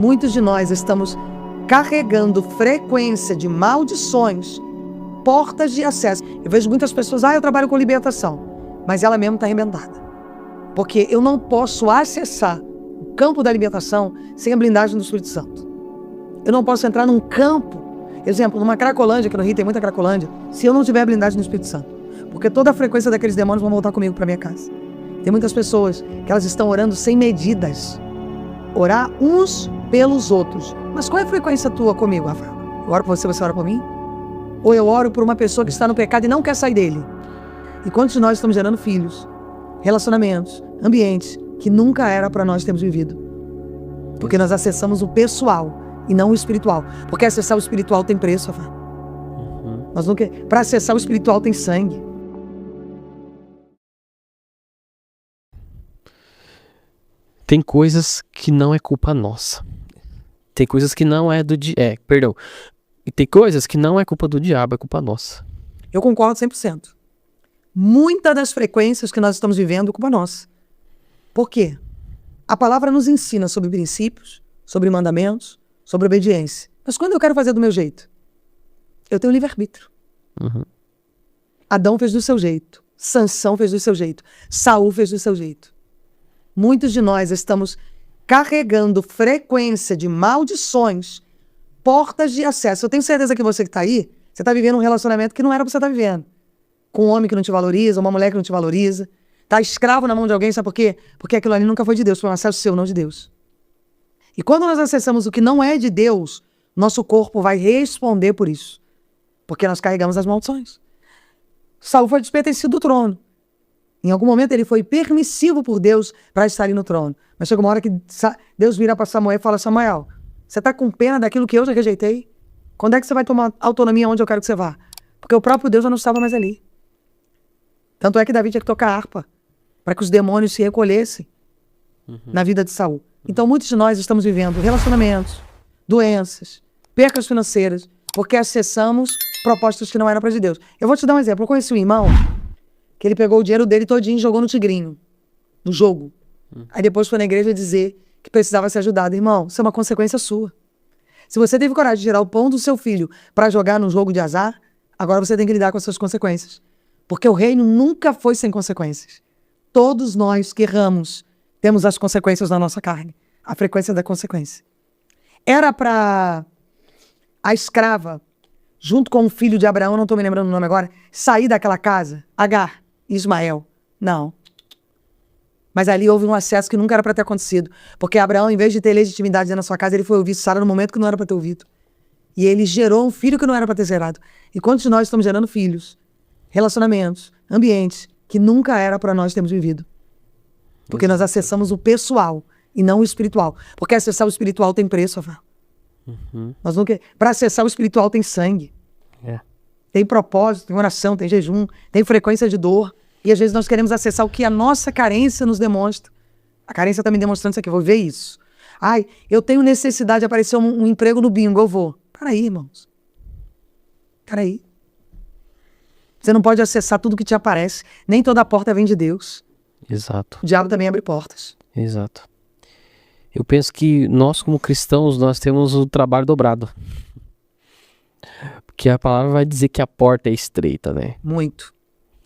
Muitos de nós estamos carregando frequência de maldições, portas de acesso. Eu vejo muitas pessoas, eu trabalho com libertação, mas ela mesma está arrebentada. Porque eu não posso acessar o campo da libertação sem a blindagem do Espírito Santo. Eu não posso entrar num campo, exemplo, numa Cracolândia, que no Rio tem muita Cracolândia, se eu não tiver a blindagem do Espírito Santo. Porque toda a frequência daqueles demônios vão voltar comigo para minha casa. Tem muitas pessoas que elas estão orando sem medidas. Orar uns pelos outros. Mas qual é a frequência tua comigo, Rafael? Eu oro por você, você ora por mim? Ou eu oro por uma pessoa que está no pecado e não quer sair dele? E quantos de nós estamos gerando filhos, relacionamentos, ambientes que nunca era para nós termos vivido? Porque nós acessamos o pessoal e não o espiritual. Porque acessar o espiritual tem preço, Rafael. Nós não quer... Para acessar o espiritual tem sangue. Tem coisas que não é culpa nossa. Tem coisas que não é do perdão. E tem coisas que não é culpa do diabo, é culpa nossa. Eu concordo 100%. Muitas das frequências que nós estamos vivendo é culpa nossa. Por quê? A palavra nos ensina sobre princípios, sobre mandamentos, sobre obediência. Mas quando eu quero fazer do meu jeito? Eu tenho livre-arbítrio. Adão fez do seu jeito. Sansão fez do seu jeito. Saul fez do seu jeito. Muitos de nós estamos carregando frequência de maldições, portas de acesso. Eu tenho certeza que você que está aí, você está vivendo um relacionamento que não era para você estar vivendo. Com um homem que não te valoriza, uma mulher que não te valoriza. Está escravo na mão de alguém, sabe por quê? Porque aquilo ali nunca foi de Deus, foi um acesso seu, não de Deus. E quando nós acessamos o que não é de Deus, nosso corpo vai responder por isso. Porque nós carregamos as maldições. Saul foi despertencido do trono. Em algum momento ele foi permissivo por Deus para estar ali no trono. Mas chega uma hora que Deus vira para Samuel e fala: Samuel, você está com pena daquilo que eu já rejeitei? Quando é que você vai tomar autonomia onde eu quero que você vá? Porque o próprio Deus já não estava mais ali. Tanto é que Davi tinha que tocar harpa para que os demônios se recolhessem na vida de Saul. Então muitos de nós estamos vivendo relacionamentos, doenças, percas financeiras, porque acessamos propostas que não eram para de Deus. Eu vou te dar um exemplo. Eu conheci um irmão que ele pegou o dinheiro dele todinho e jogou no tigrinho, no jogo. Aí depois foi na igreja dizer que precisava ser ajudado. Irmão, isso é uma consequência sua. Se você teve coragem de tirar o pão do seu filho para jogar num jogo de azar, agora você tem que lidar com as suas consequências. Porque o reino nunca foi sem consequências. Todos nós que erramos temos as consequências na nossa carne. A frequência da consequência. Era para a escrava, junto com o filho de Abraão, não estou me lembrando o nome agora, sair daquela casa, Agar, Ismael. Não. Mas ali houve um acesso que nunca era para ter acontecido. Porque Abraão, em vez de ter legitimidade dentro da sua casa, ele foi ouvir Sara no momento que não era para ter ouvido. E ele gerou um filho que não era para ter gerado. E quantos de nós estamos gerando filhos, relacionamentos, ambientes, que nunca era para nós termos vivido? Porque nós acessamos o pessoal e não o espiritual. Porque acessar o espiritual tem preço, Rafael. Para acessar o espiritual tem sangue. Tem propósito, tem oração, tem jejum, tem frequência de dor. E às vezes nós queremos acessar o que a nossa carência nos demonstra. A carência está me demonstrando isso aqui, eu vou ver isso. Ai, eu tenho necessidade de aparecer um emprego no bingo, eu vou. Peraí, irmãos. Peraí. Você não pode acessar tudo que te aparece. Nem toda porta vem de Deus. Exato. O diabo também abre portas. Exato. Eu penso que nós, como cristãos, nós temos o trabalho dobrado. Porque a palavra vai dizer que a porta é estreita, né? Muito.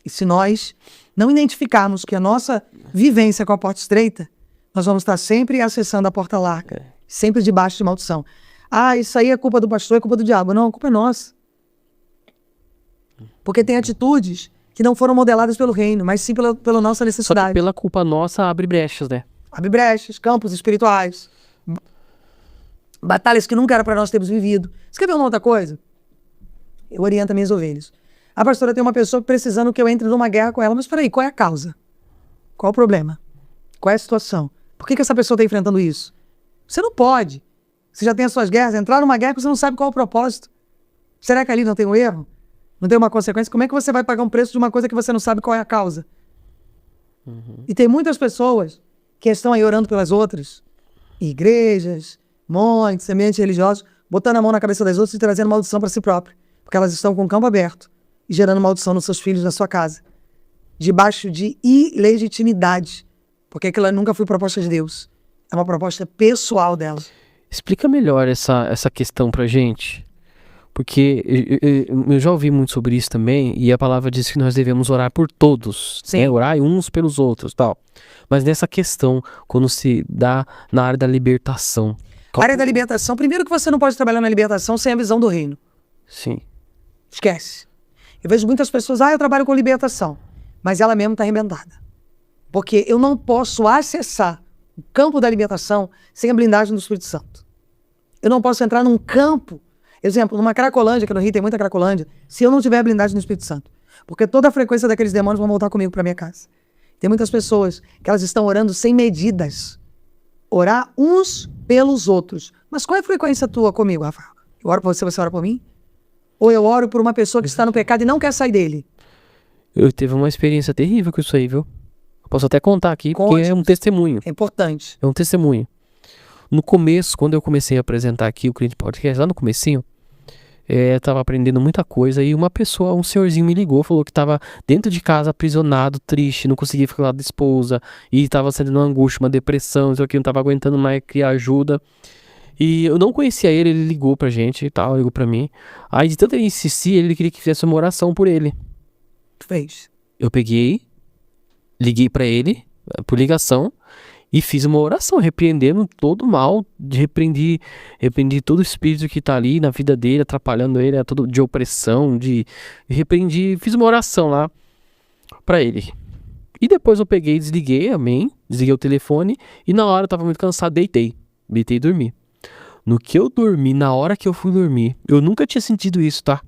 E se nós não identificarmos que a nossa vivência com a porta estreita, nós vamos estar sempre acessando a porta larga. Sempre debaixo de maldição. Ah, isso aí é culpa do pastor, é culpa do diabo. Não, a culpa é nossa. Porque tem atitudes que não foram modeladas pelo reino, mas sim pela nossa necessidade. Só que pela culpa nossa abre brechas, né? Abre brechas, campos espirituais. Batalhas que nunca era para nós termos vivido. Você quer ver uma outra coisa? Eu oriento minhas ovelhas. A pastora tem uma pessoa precisando que eu entre numa guerra com ela. Mas peraí, qual é a causa? Qual o problema? Qual é a situação? Por que essa pessoa está enfrentando isso? Você não pode. Você já tem as suas guerras. Entrar numa guerra que você não sabe qual é o propósito. Será que ali não tem um erro? Não tem uma consequência? Como é que você vai pagar um preço de uma coisa que você não sabe qual é a causa? E tem muitas pessoas que estão aí orando pelas outras. Igrejas, montes, ambientes religiosos, botando a mão na cabeça das outras e trazendo maldição para si próprio. Porque elas estão com o campo aberto e gerando maldição nos seus filhos, na sua casa. Debaixo de ilegitimidade. Porque aquilo nunca foi proposta de Deus. É uma proposta pessoal dela. Explica melhor essa questão pra gente. Porque eu já ouvi muito sobre isso também, e a palavra diz que nós devemos orar por todos, né? Orar uns pelos outros, tal. Mas nessa questão, quando se dá na área da libertação. A área da libertação, primeiro que você não pode trabalhar na libertação sem a visão do reino. Sim. Esquece. Eu vejo muitas pessoas, eu trabalho com libertação, mas ela mesma está arrebentada. Porque eu não posso acessar o campo da libertação sem a blindagem do Espírito Santo. Eu não posso entrar num campo, exemplo, numa Cracolândia, que no Rio tem muita Cracolândia, se eu não tiver a blindagem do Espírito Santo. Porque toda a frequência daqueles demônios vão voltar comigo para minha casa. Tem muitas pessoas que elas estão orando sem medidas. Orar uns pelos outros. Mas qual é a frequência tua comigo, Rafael? Eu oro por você, você ora por mim? Ou eu oro por uma pessoa que está no pecado e não quer sair dele? Eu tive uma experiência terrível com isso aí, viu? Eu posso até contar aqui, porque é um testemunho. É importante. É um testemunho. No começo, quando eu comecei a apresentar aqui o Crente Podcast, lá no comecinho, eu tava aprendendo muita coisa e uma pessoa, um senhorzinho me ligou, falou que tava dentro de casa, aprisionado, triste, não conseguia ficar lá da esposa e tava sendo uma angústia, uma depressão, isso aqui, não tava aguentando mais criar ajuda. E eu não conhecia ele ligou pra gente e tal, ligou pra mim. Aí de tanto ele insistir, ele queria que fizesse uma oração por ele. Fez. Eu peguei, liguei pra ele, por ligação, e fiz uma oração, repreendendo todo o mal, repreendi todo o espírito que tá ali na vida dele, atrapalhando ele, todo de opressão, repreendi, fiz uma oração lá pra ele. E depois eu peguei, desliguei, amém, desliguei o telefone, e na hora eu tava muito cansado, deitei e dormi. No que eu dormi, na hora que eu fui dormir, eu nunca tinha sentido isso, tá?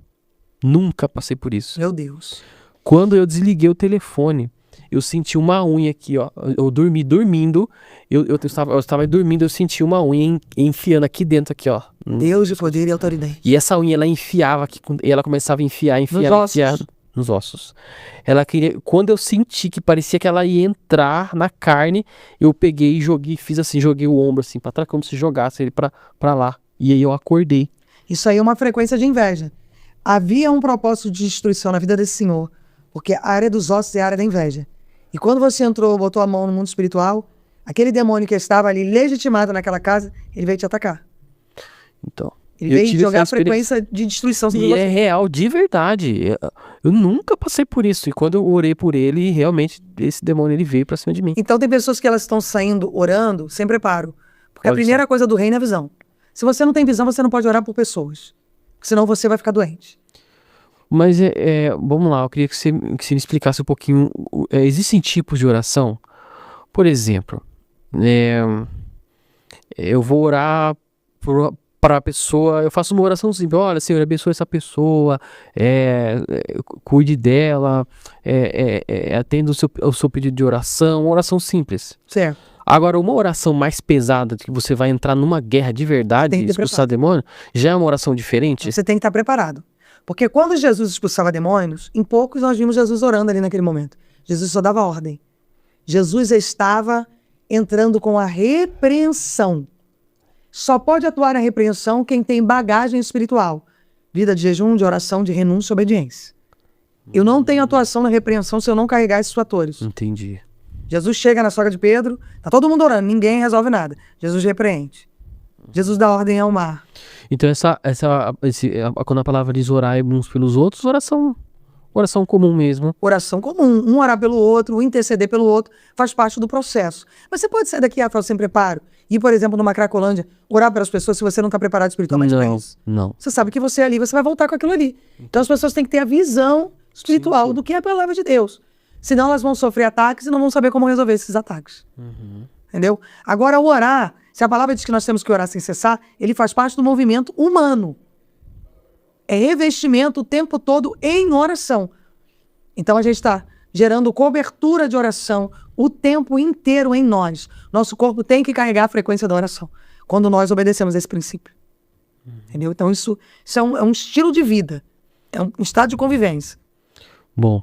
Nunca passei por isso. Meu Deus. Quando eu desliguei o telefone, eu senti uma unha aqui, ó. Eu dormi dormindo, eu estava dormindo, eu senti uma unha enfiando aqui dentro, aqui, ó. Deus de poder e autoridade. E essa unha, ela enfiava aqui, e ela começava a enfiar nos ossos. Ela queria, quando eu senti que parecia que ela ia entrar na carne, eu peguei e joguei, fiz assim, joguei o ombro assim pra trás, como se jogasse ele pra lá. E aí eu acordei. Isso aí é uma frequência de inveja. Havia um propósito de destruição na vida desse senhor, porque a área dos ossos é a área da inveja. E quando você entrou, botou a mão no mundo espiritual, aquele demônio que estava ali legitimado naquela casa, ele veio te atacar. Então, ele veio jogar a frequência de destruição sobre você. É real, de verdade. Eu nunca passei por isso. E quando eu orei por ele, realmente esse demônio ele veio pra cima de mim. Então tem pessoas que elas estão saindo orando sem preparo. Porque a primeira coisa do reino é a visão. Se você não tem visão, você não pode orar por pessoas. Senão você vai ficar doente. Mas vamos lá, eu queria que você me explicasse um pouquinho. Existem tipos de oração? Por exemplo, eu vou orar para a pessoa, eu faço uma oração simples. Olha, Senhor, abençoe essa pessoa, cuide dela, atenda o seu pedido de oração, uma oração simples. Certo. Agora, uma oração mais pesada, que você vai entrar numa guerra de verdade, expulsar demônio, já é uma oração diferente? Você tem que estar preparado. Porque quando Jesus expulsava demônios, em poucos nós vimos Jesus orando ali naquele momento. Jesus só dava ordem. Jesus estava entrando com a repreensão. Só pode atuar na repreensão quem tem bagagem espiritual. Vida de jejum, de oração, de renúncia e obediência. Eu não tenho atuação na repreensão se eu não carregar esses fatores. Entendi. Jesus chega na sogra de Pedro, tá todo mundo orando, ninguém resolve nada. Jesus repreende. Jesus dá ordem ao mar. Então quando a palavra diz orar uns pelos outros, oração comum mesmo. Oração comum, um orar pelo outro, um interceder pelo outro, faz parte do processo. Mas você pode sair daqui, Rafael, sem preparo, ir, por exemplo, numa Cracolândia, orar pelas pessoas se você não está preparado espiritualmente para isso. Não. Você sabe que você ali, você vai voltar com aquilo ali. Então as pessoas têm que ter a visão espiritual do que é a palavra de Deus. Senão elas vão sofrer ataques e não vão saber como resolver esses ataques. Entendeu? Agora, o orar, se a palavra diz que nós temos que orar sem cessar, ele faz parte do movimento humano. É revestimento o tempo todo em oração. Então a gente está gerando cobertura de oração o tempo inteiro em nós. Nosso corpo tem que carregar a frequência da oração, quando nós obedecemos a esse princípio. Entendeu? Então isso é um estilo de vida, é um estado de convivência. Bom,